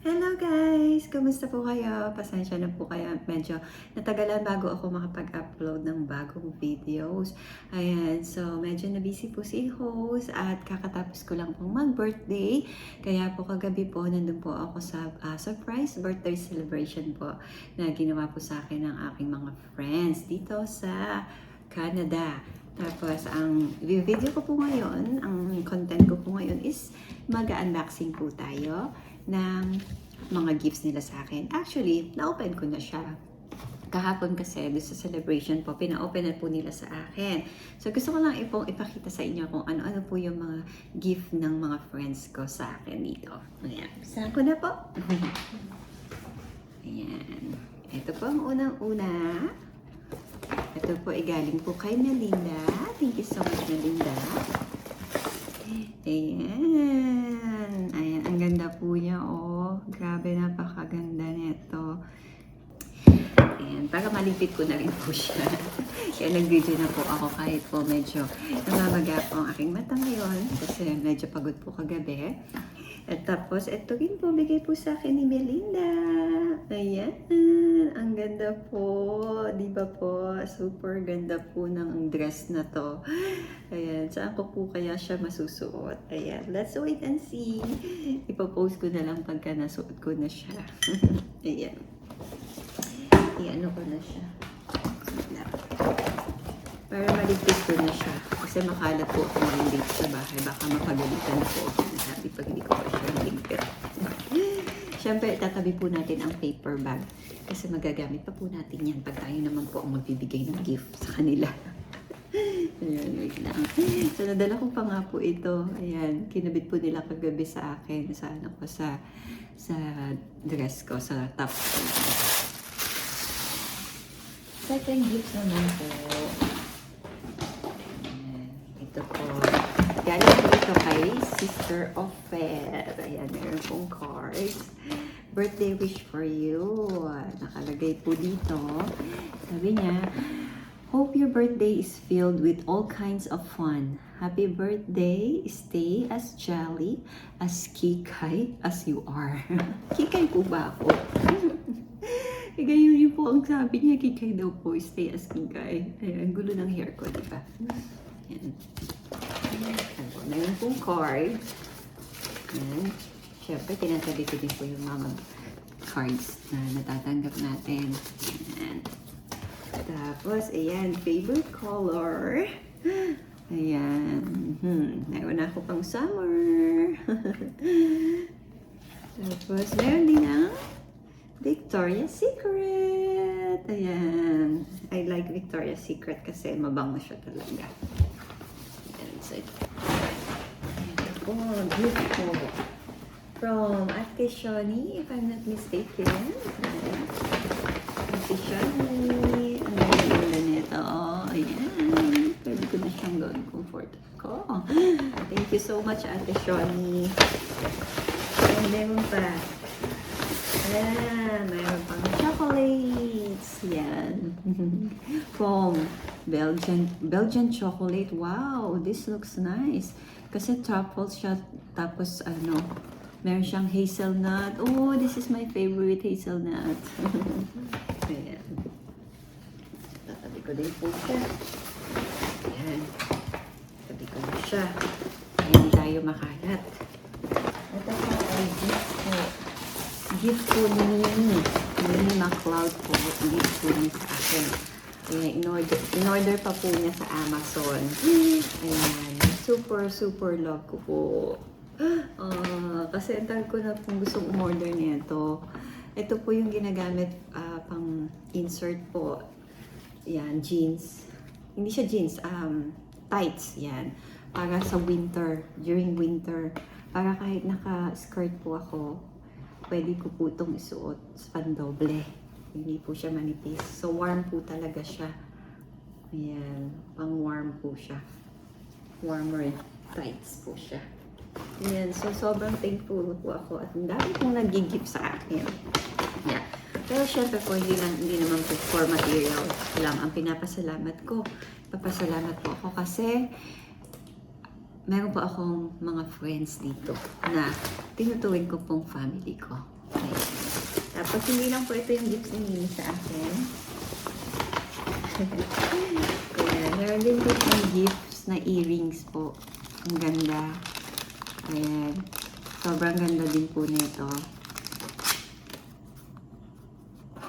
Hello guys! Kumusta po kayo? Pasensya na po kayo. Medyo natagalan bago ako makapag-upload ng bagong videos. Ayan, so medyo na-busy po si host at kakatapos ko lang pong mag-birthday. Kaya po kagabi po, nandun po ako sa surprise birthday celebration po na ginawa po sa akin ng aking mga friends dito sa Canada. Tapos, ang video ko po ngayon, ang content ko po ngayon is mag-unboxing po tayo ng mga gifts nila sa akin. Actually, na-open ko na siya. Kahapon kasi, doon sa celebration po, pina-open na po nila sa akin. So, gusto ko lang ipakita sa inyo kung ano-ano po yung mga gift ng mga friends ko sa akin dito. Ayan, saan ko na po? Ayan. Ito po ang unang-una. Ito po ay galing po kay Melinda. Thank you so much, Melinda. Ayan. Ayan, ang ganda po niya, oh. Grabe, napakaganda nito. Ayan, para malipit ko na rin po siya. Kaya nag-video na po ako kahit po medyo namamaga po ang aking mata ngayon kasi medyo pagod po kagabi. At tapos, ito rin po, bigay po sa akin ni Melinda. Ayan, ang ganda po. Di ba po? Super ganda po ng dress na to. Ayan, saan ko po kaya siya masusuot? Ayan, let's wait and see. Ipopost ko na lang pagka nasuot ko na siya. Ayan. Iano ko na siya. Para maligpit ko na siya. Kasi makalat po ako ng date sa bahay. Baka mapagalitan po ako. Sabi pag hindi ko pa siya maligpit. Siyempre, tatabi po natin ang paper bag. Kasi magagamit pa po natin yan pag tayo naman po ang magbibigay ng gift sa kanila. Ayan, wait lang. So, nadala ko pa nga po ito. Ayan, kinabit po nila kagabi sa akin. Sa ano ko, sa dress ko, sa top. Second gift naman po. Ito po. Galing po ito kay Sister of Fed. Ayan, meron pong cards. Birthday wish for you. Nakalagay po dito. Sabi niya, hope your birthday is filled with all kinds of fun. Happy birthday. Stay as jolly, as kikay as you are. Kikay po ba ako? Ganyan yun po ang sabi niya, kikay daw po, stay as kikay. Ayan, gulo ng hair ko, diba? Ayan. Mayroon pong card. Ayan. Siyempre, tinatabi ko din po yung mga cards na natatanggap natin. Ayan. Tapos, ayan, favorite color. Ayan. Mayroon ako pang summer. Tapos, meron din ang Victoria's Secret. Ayan. I like Victoria's Secret kasi mabango siya talaga. Ayan. So, oh, beautiful. From Ate Shoni, if I'm not mistaken. Ate Shoni. Ang ganda nito. Ayan. Pwede ko na siyang gawin comfort ko. Thank you so much, Ate Shoni. And meron pa. Ayan. Meron pang chocolates. Yan. From Belgian chocolate. Wow, this looks nice. Kasi truffle siya, tapos ano, meron siyang hazelnut. Oh, this is my favorite hazelnut. Ayan. Tatabi ko din po siya. Ayan. Tatabi ko na siya. Hindi tayo makalat. Ito po ay gift po. Gift po ni Mini McCloud po. Gift po niya sa akin. Ayan, in-order pa po niya sa Amazon. Ayan. Super love ko po. Kasi ang tagal ko na pong gustong umorder nito. Ito po yung ginagamit pang insert po. Yan, jeans. Hindi siya jeans, tights. Yan. Para sa winter, during winter. Para kahit naka-skirt po ako, pwede ko po itong isuot sa pandoble. Hindi po siya manipis. So, warm po talaga siya. Ayan, pang-warm po siya. Warmer tights po siya. Ayan, so sobrang thankful po ako at ang dami pong nag-gift sa akin. Yeah. Pero syempre po, hindi naman po for material lang ang pinapasalamat ko. Papasalamat po ako kasi meron po akong mga friends dito na tinutuwing ko pong family ko. Tapos hindi lang po ito yung gifts ni Mimi sa akin. Ayan, meron din po yung gifts na earrings po. Ang ganda. Ayan. Sobrang ganda din po nito.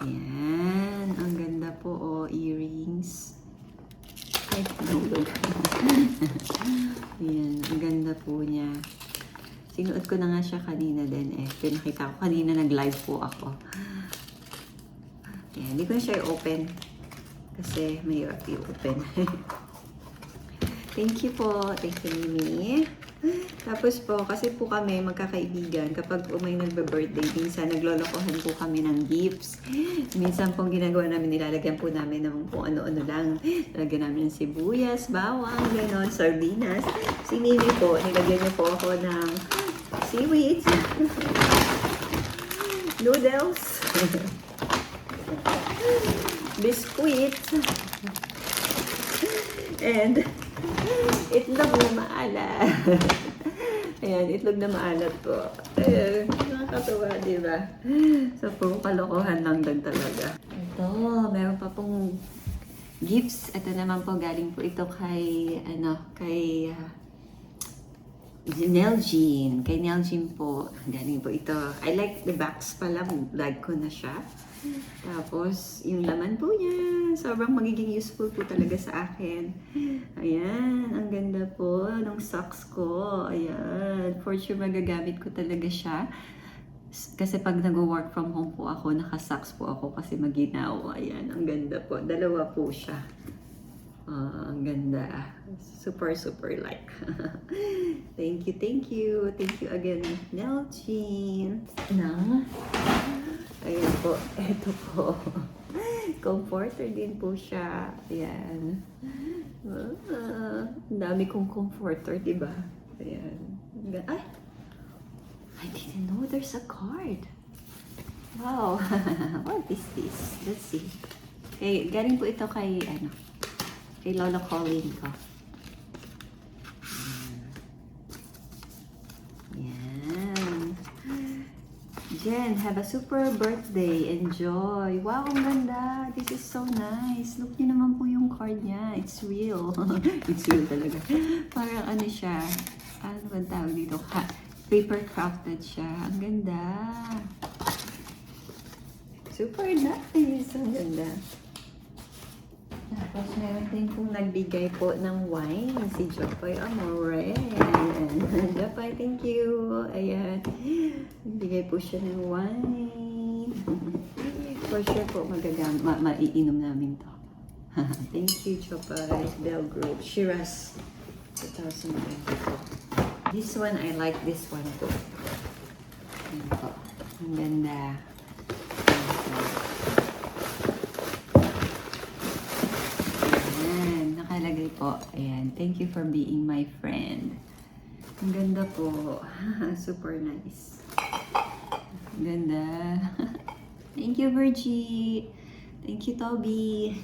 Ayan. Ang ganda po, oh, earrings. Ay, nahulog. Ayan. Ang ganda po niya. Sinuot ko na nga siya kanina din eh. Pinakita ko kanina, nag-live po ako. Ayan. Hindi ko na siya i-open. Kasi mahirap i-open. Thank you po. Thank you, Mimi. Tapos po, kasi po kami magkakaibigan, kapag may nagbe-birthday, minsan naglolokohan po kami ng gifts. Minsan pong ginagawa namin, nilalagyan po namin ng kung ano-ano lang. Nilagyan namin ng sibuyas, bawang, gano'n, sardinas. Si Mimi po, nilagyan niyo po ako ng seaweed, noodles, biscuit, and itlog na maalat. Ayan, itlog na maalat po. Ayan, nakakatuwa, di ba? So, puro kalokohan lang din talaga. Ito, meron pa pong gifts. Ito naman po, galing po ito kay, kay Neljean. Kay Neljean po, galing po ito. I like the box pala, like ko na siya. Tapos, yung laman po niya, sobrang magiging useful po talaga sa akin. Ayan, ang ganda po ng socks ko. Ayan, for sure magagamit ko talaga siya. Kasi pag nag-work from home po ako, naka-socks po ako kasi maginaw. Ayan, ang ganda po. Dalawa po siya. Ang ganda. Super, super like. Thank you, thank you. Thank you again, Neljean. Ayan po, eto po. Comforter din po siya. Ayan. Ang dami kong comforter, diba? Ayan. Ay! I didn't know there's a card. Wow! What is this? Let's see. Okay, galing po ito kay, kay Lola Colleen ko. Jen, have a super birthday. Enjoy. Wow, ang ganda. This is so nice. Look niyo naman po yung card niya. It's real. It's real talaga. Parang ano siya. Ano ba tawag dito? Paper crafted siya. Ang ganda. Super nice. Ang ganda. Tapos meron din pong nagbigay po ng wine. Si Jopoy Amore. Ayan. Jopoy, thank you. Ayan. Nagbigay po siya ng wine. For sure po maiinom namin to. Thank you, Jopoy. Bell Group. Shiraz. 2024. This one, I like this one po. Ayan po. Ang ganda. Nakalagay po. Ayan. Thank you for being my friend. Ang ganda po. Super nice. Ang ganda. Thank you, Virgie. Thank you, Toby.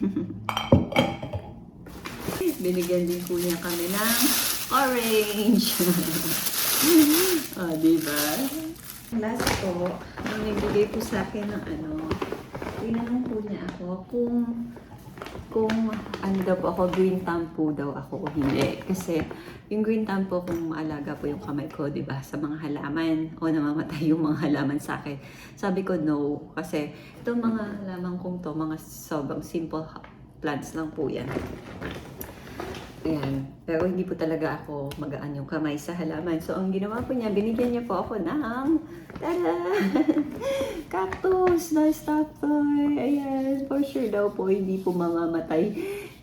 Binigyan din po niya kami ng orange. Oh, diba? Last po, may nagbigay po sa akin ng tinanong po niya ako kung ano daw po ako, green thumb po daw ako o hindi. Kasi yung green thumb po, kung maalaga po yung kamay ko, di ba, sa mga halaman o namamatay yung mga halaman sa akin. Sabi ko no, kasi itong mga halaman kong to, mga sobrang simple plants lang po yan. Ayan. Pero hindi po talaga ako magaan yung kamay sa halaman. So, ang ginawa po niya, binigyan niya po ako ng tada! Cactus na stopper. Ayan. For sure daw po, hindi po mamamatay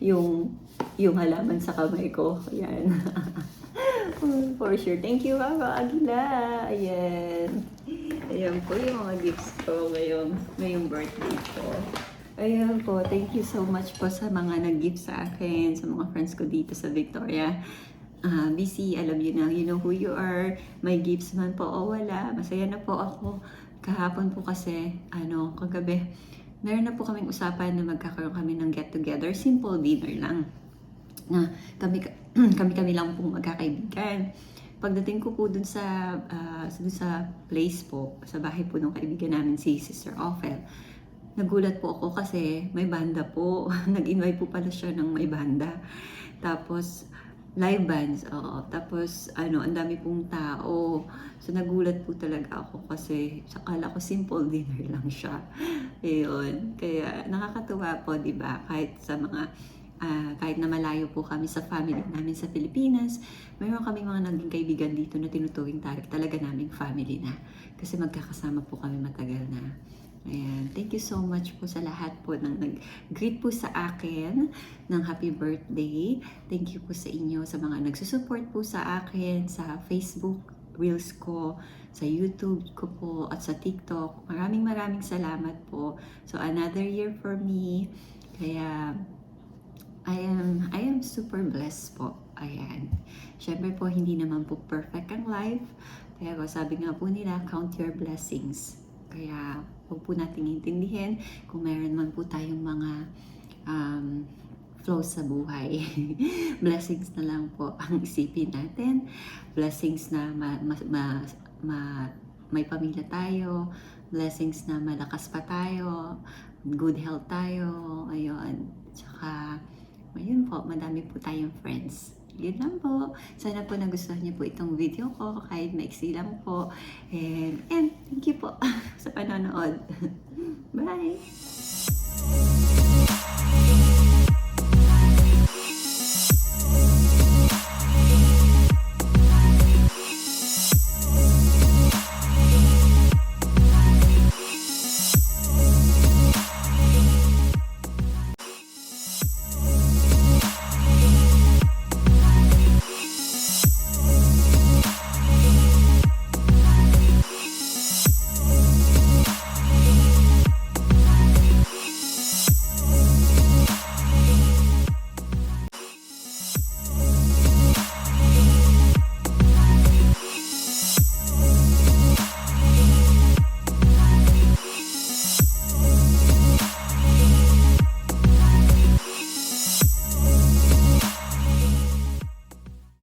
yung halaman sa kamay ko. Ayan. For sure. Thank you, Ava Aguila. Ayan. Ayan po yung mga gifts ko ngayong birthday ko. Ayan po, thank you so much po sa mga nag-gift sa akin, sa mga friends ko dito sa Victoria. BC, alam niyo na, you know who you are. May gifts man po o wala, masaya na po ako. Kahapon po kasi, kagabi, meron na po kaming usapan na magkakaroon kami ng get-together. Simple dinner lang. Na kami lang po magkakaibigan. pagdating ko po dun sa place po, sa bahay po ng kaibigan namin si Sister Ophel, nagulat po ako kasi may banda po. Nag-invite po pala siya ng may banda. Tapos, live bands, oo. Tapos, ang dami pong tao. So, nagulat po talaga ako kasi akala ko simple dinner lang siya. Ayun. Kaya, nakakatuwa po, di ba? Kahit na malayo po kami sa family namin sa Pilipinas, mayroon kami mga naging kaibigan dito na tinuturing talaga naming family na. Kasi magkakasama po kami matagal na. Ayan. Thank you so much po sa lahat po ng nag-greet po sa akin ng happy birthday. Thank you po sa inyo, sa mga nagsusupport po sa akin, sa Facebook Reels ko, sa YouTube ko po, at sa TikTok. Maraming salamat po. So, another year for me. Kaya, I am super blessed po. Ayan. Siyempre po, hindi naman po perfect ang life. Pero sabi nga po nila, count your blessings. Kaya, huwag po natin intindihin kung meron man po tayong mga flows sa buhay. Blessings na lang po ang isipin natin. Blessings na may pamilya tayo. Blessings na malakas pa tayo. Good health tayo. Ayun. Tsaka, ayun po, madami po tayong friends. Yun lang po. Sana po nagustuhan niyo po itong video ko kahit maiksi lang po. And thank you po sa panonood. Bye!